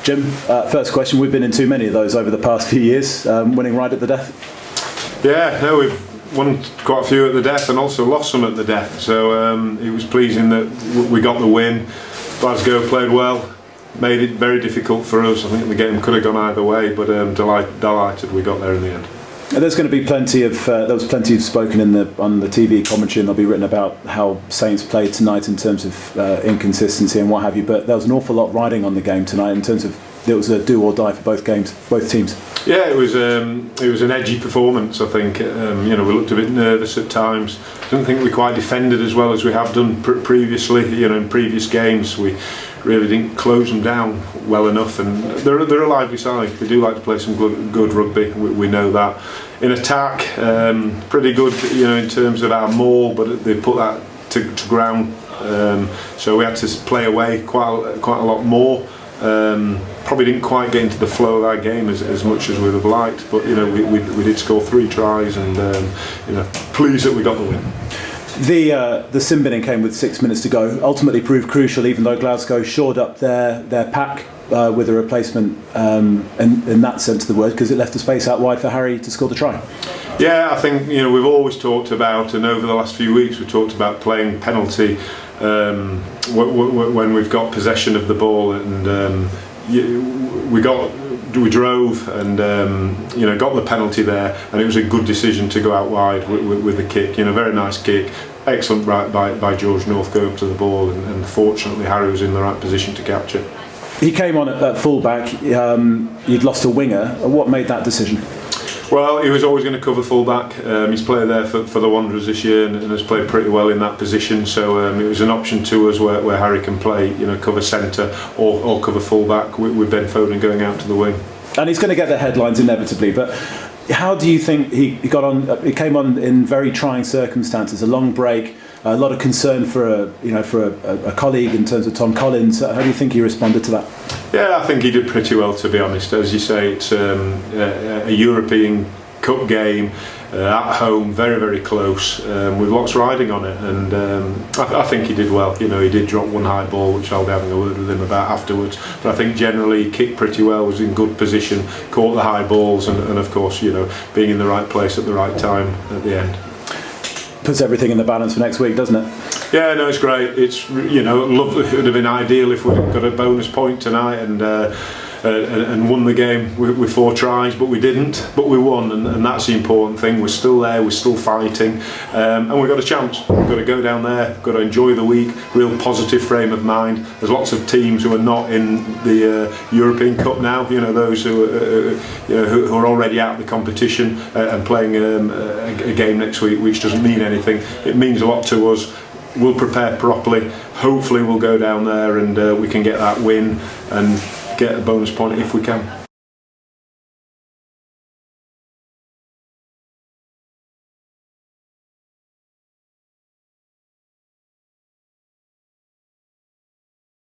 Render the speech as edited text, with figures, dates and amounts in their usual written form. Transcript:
Jim, first question. We've been in too many of those over the past few years, winning right at the death. Yeah, no, we've won quite a few at the death and also lost some at the death. So it was pleasing that we got the win. Glasgow played well, made it very difficult for us. I think the game could have gone either way, but delighted we got there in the end. There's going to be plenty of spoken on the TV commentary, and there'll be written about how Saints played tonight in terms of inconsistency and what have you. But there was an awful lot riding on the game tonight in terms of it was a do or die for both teams. Yeah, it was an edgy performance. I think we looked a bit nervous at times. I don't think we quite defended as well as we have done previously. In previous games we really didn't close them down well enough, and they're a lively side. They do like to play some good rugby. We know that. In attack, pretty good, in terms of our maul, but they put that to ground. So we had to play away quite a lot more. Probably didn't quite get into the flow of our game as much as we'd have liked, but we did score 3 tries, and pleased that we got the win. The sin binning came with 6 minutes to go. Ultimately proved crucial, even though Glasgow shored up their pack with a replacement in that sense of the word, because it left the space out wide for Harry to score the try. Yeah, I think we've always talked about, and over the last few weeks we've talked about playing penalty when we've got possession of the ball, and we drove and got the penalty there, and it was a good decision to go out wide with the kick. Very nice kick, excellent right by George North going up to the ball, and fortunately Harry was in the right position to catch it. He came on at full-back. You'd lost a winger. What made that decision? Well, he was always going to cover full-back. He's played there for the Wanderers this year and has played pretty well in that position. So it was an option to us where Harry can play, cover centre or cover full-back with Ben Foden going out to the wing. And he's going to get the headlines inevitably, but how do you think he got on? He came on in very trying circumstances, a long break, a lot of concern for a colleague in terms of Tom Collins. How do you think he responded to that? Yeah, I think he did pretty well, to be honest. As you say, it's a European Cup game at home, very, very close, with lots riding on it, and I think he did well. He did drop one high ball, which I'll be having a word with him about afterwards, but I think generally he kicked pretty well, was in good position, caught the high balls, and of course, being in the right place at the right time at the end. Puts everything in the balance for next week, doesn't it? Yeah, no, it's great. It's lovely. It would have been ideal if we'd got a bonus point tonight and won the game with 4 tries, but we didn't. But we won, and that's the important thing. We're still there. We're still fighting, and we've got a chance. We've got to go down there. We've got to enjoy the week. Real positive frame of mind. There's lots of teams who are not in the European Cup now. Those who are already out of the competition and playing a game next week, which doesn't mean anything. It means a lot to us. We'll prepare properly. Hopefully we'll go down there and we can get that win and get a bonus point if we can.